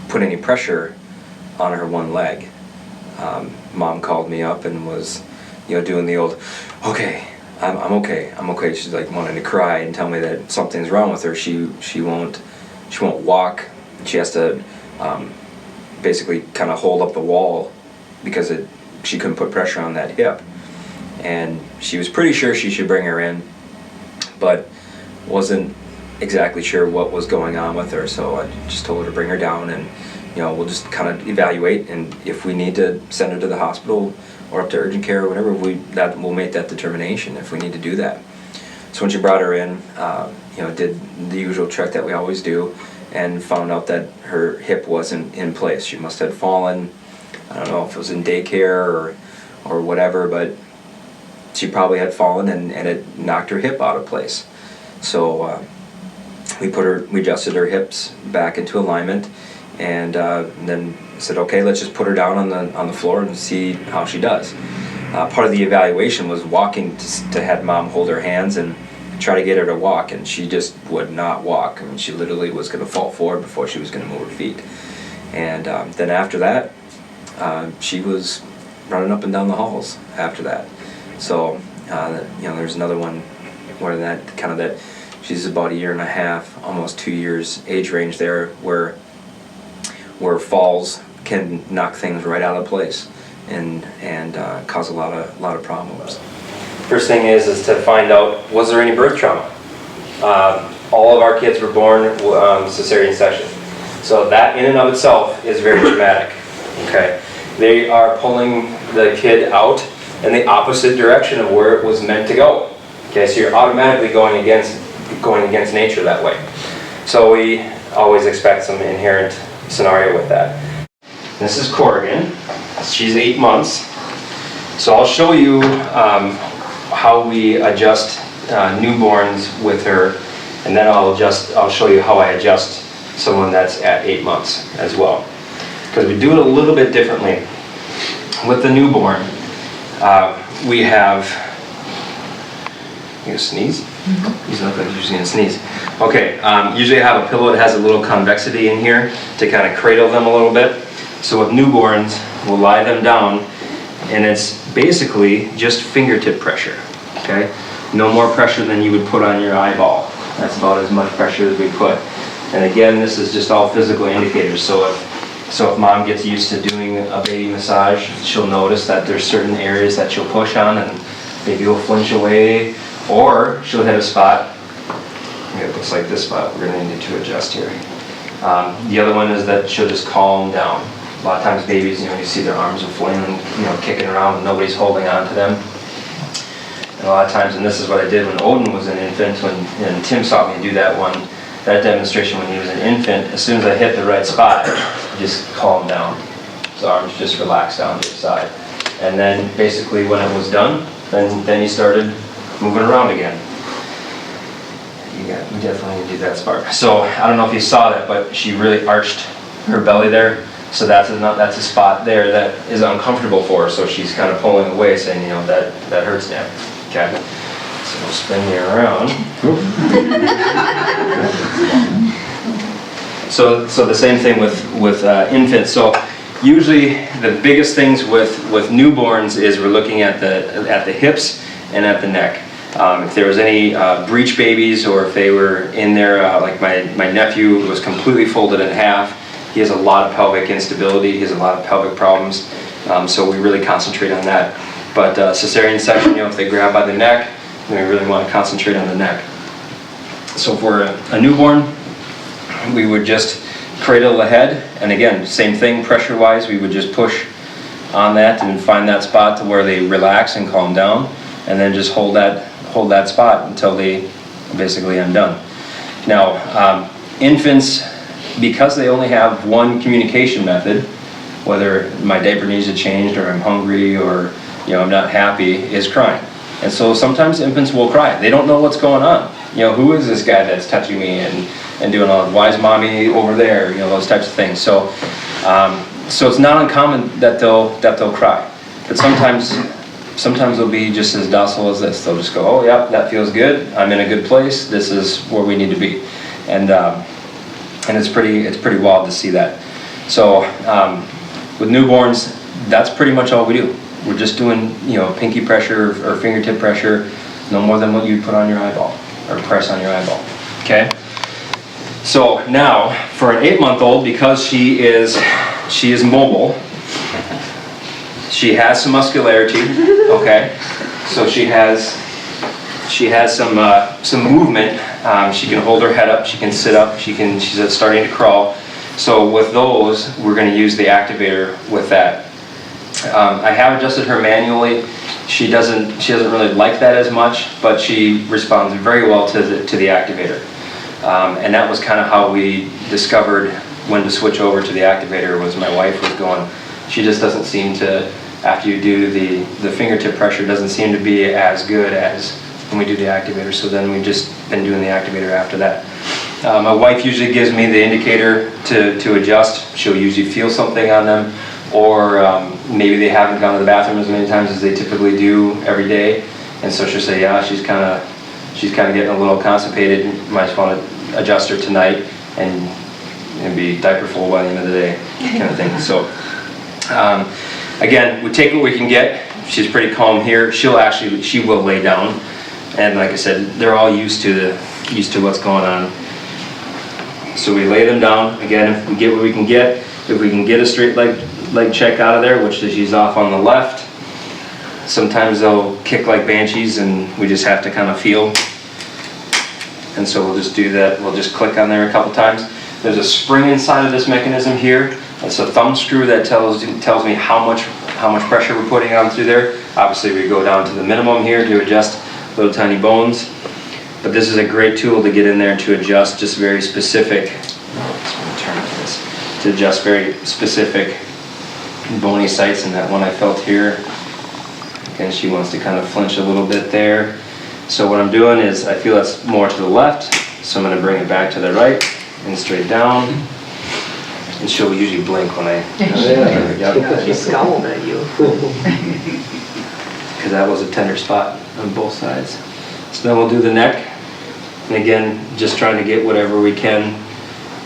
put any pressure on her one leg. Mom called me up and was, doing the old, okay, I'm okay. She's like wanting to cry and tell me that something's wrong with her. She won't walk. She has to basically kind of hold up the wall because she couldn't put pressure on that hip. And she was pretty sure she should bring her in, but wasn't exactly sure what was going on with her. So I just told her to bring her down, and we'll just kind of evaluate, and if we need to send her to the hospital or up to urgent care or whatever, we'll make that determination if we need to do that. So when she brought her in, did the usual check that we always do, and found out that her hip wasn't in place. She must have fallen, I don't know if it was in daycare or whatever, but she probably had fallen and it knocked her hip out of place. So we adjusted her hips back into alignment, and then said, okay, let's just put her down on the floor and see how she does. Part of the evaluation was walking to have Mom hold her hands and try to get her to walk, and she just would not walk. I mean, she literally was going to fall forward before she was going to move her feet. And then after that, she was running up and down the halls after that. So there's another one where that she's about 1.5 years, almost 2 years age range there, where falls can knock things right out of place and cause a lot of problems. First thing is to find out, was there any birth trauma? All of our kids were born cesarean section, so that in and of itself is very traumatic. Okay, they are pulling the kid out in the opposite direction of where it was meant to go. Okay, so you're automatically going against nature that way. So we always expect some inherent scenario with that. This is Corrigan. She's 8 months. So I'll show you how we adjust newborns with her, and then I'll show you how I adjust someone that's at 8 months as well. Because we do it a little bit differently. With the newborn, we have, you gonna sneeze? Mm-hmm. He's not like he's gonna sneeze. Okay, usually I have a pillow that has a little convexity in here to kind of cradle them a little bit. So with newborns, we'll lie them down, and it's basically just fingertip pressure, okay? No more pressure than you would put on your eyeball. That's about as much pressure as we put. And again, this is just all physical indicators. So if Mom gets used to doing a baby massage, she'll notice that there's certain areas that she'll push on and maybe will flinch away, or she'll hit a spot. It looks like this spot we're going to need to adjust here. The other one is that she'll just calm down. A lot of times babies, you see their arms are flailing, kicking around and nobody's holding on to them. And a lot of times, and this is what I did when Odin was an infant, and Tim saw me do that demonstration when he was an infant. As soon as I hit the right spot, just calm down. His arms just relax down to the side. And then basically when it was done, then he started moving around again. We definitely need to do that part. So I don't know if you saw that, but she really arched her belly there. So that's a spot there that is uncomfortable for her. So she's kind of pulling away, saying, that hurts now. Okay. So we'll spin you around. So the same thing with infants. So usually the biggest things with newborns is we're looking at the hips and at the neck. If there was any breech babies, or if they were in there, like my nephew was completely folded in half. He has a lot of pelvic instability. He has a lot of pelvic problems. So we really concentrate on that. But cesarean section, if they grab by the neck, then we really want to concentrate on the neck. So for a newborn, we would just cradle the head, and again, same thing, pressure-wise, we would just push on that and find that spot to where they relax and calm down, and then just hold that spot until they basically are done. Now, infants, because they only have one communication method, whether my diaper needs to change, or I'm hungry, or I'm not happy, is crying. And so sometimes infants will cry. They don't know what's going on. Who is this guy that's touching me and doing all, why is mommy over there? Those types of things. So it's not uncommon that they'll cry. But sometimes they'll be just as docile as this. They'll just go, oh yeah, that feels good. I'm in a good place. This is where we need to be. And And it's pretty wild to see that. So with newborns, that's pretty much all we do. We're just doing, you know, pinky pressure or fingertip pressure, no more than what you'd put on your eyeball or press on your eyeball. Okay. So now for an 8-month-old, because she is mobile, she has some muscularity. Okay. So she has some movement. She can hold her head up. She can sit up. She's starting to crawl. So with those, we're going to use the activator with that. I have adjusted her manually. She doesn't really like that as much, but she responds very well to the activator. And that was kind of how we discovered when to switch over to the activator. Was my wife was going, she just doesn't seem to, after you do the fingertip pressure, doesn't seem to be as good as when we do the activator. So then we've just been doing the activator after that. My wife usually gives me the indicator to adjust. She'll usually feel something on them, or maybe they haven't gone to the bathroom as many times as they typically do every day, and so she'll say, yeah, she's kind of getting a little constipated. You might just want to adjust her tonight and be diaper full by the end of the day, kind of thing. So again, we take what we can get. She's pretty calm here. She will lay down, and like I said, they're all used to what's going on. So we lay them down. Again, if we get what we can get, if we can get a straight leg check out of there, which she's off on the left. Sometimes they'll kick like banshees, and we just have to kind of feel. And so we'll just do that. We'll just click on there a couple times. There's a spring inside of this mechanism here. It's a thumb screw that tells me how much pressure we're putting on through there. Obviously, we go down to the minimum here to adjust little tiny bones. But this is a great tool to get in there to adjust just very specific. To adjust very specific bony sites, and that one I felt here. Again, she wants to kind of flinch a little bit there. So what I'm doing is I feel that's more to the left, so I'm going to bring it back to the right and straight down. And she'll usually blink when I. She scowled at you. Because that was a tender spot on both sides. So then we'll do the neck, and again, just trying to get whatever we can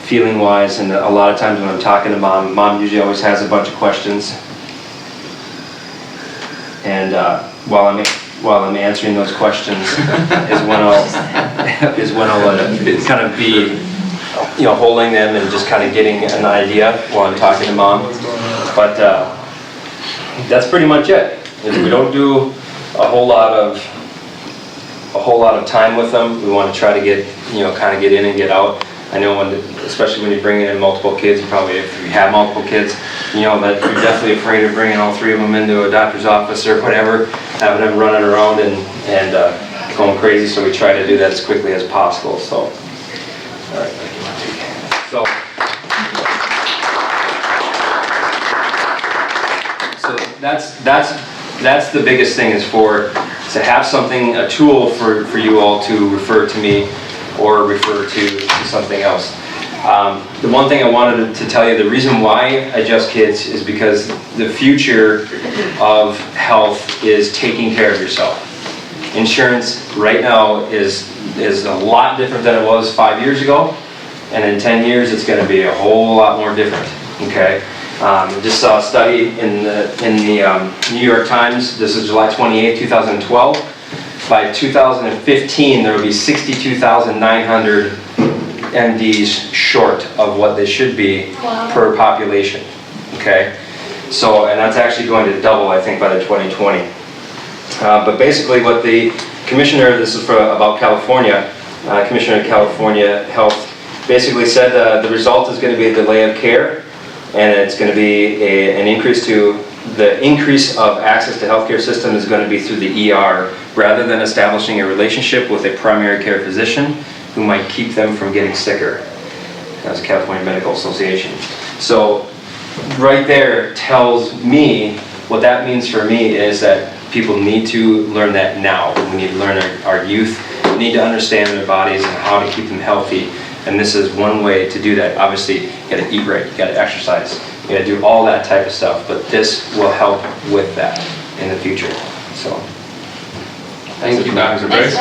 feeling wise. And a lot of times when I'm talking to mom usually always has a bunch of questions, and while I'm answering those questions is when I'll kind of be, you know, holding them and just kind of getting an idea while I'm talking to mom. But that's pretty much it. We don't do a whole lot of time with them. We want to try to get, you know, kind of get in and get out. I know especially when you're bringing in multiple kids, probably if you have multiple kids, you know that you're definitely afraid of bringing all 3 of them into a doctor's office or whatever, having them running around and going crazy. So we try to do that as quickly as possible. So, all right, so that's the biggest thing, is to have something, a tool for you all to refer to me or refer to something else. The one thing I wanted to tell you, the reason why I adjust kids is because the future of health is taking care of yourself. Insurance right now is a lot different than it was 5 years ago, and in 10 years it's going to be a whole lot more different. Okay. Just saw a study in the New York Times. This is July 28, 2012. By 2015, there will be 62,900 MDs short of what they should be per population. Okay, so, and that's actually going to double, I think, by the 2020. But basically, what the commissioner, this is about California, Commissioner of California Health, basically said the result is going to be a delay of care, and it's going to be an increase of access to healthcare system is going to be through the ER, rather than establishing a relationship with a primary care physician who might keep them from getting sicker. That's California Medical Association. So right there tells me, what that means for me is that people need to learn that now. We need to learn our youth need to understand their bodies and how to keep them healthy. And this is one way to do that. Obviously, you gotta eat right, you gotta exercise, you gotta do all that type of stuff, but this will help with that in the future. So, thank you, Dr. Brace.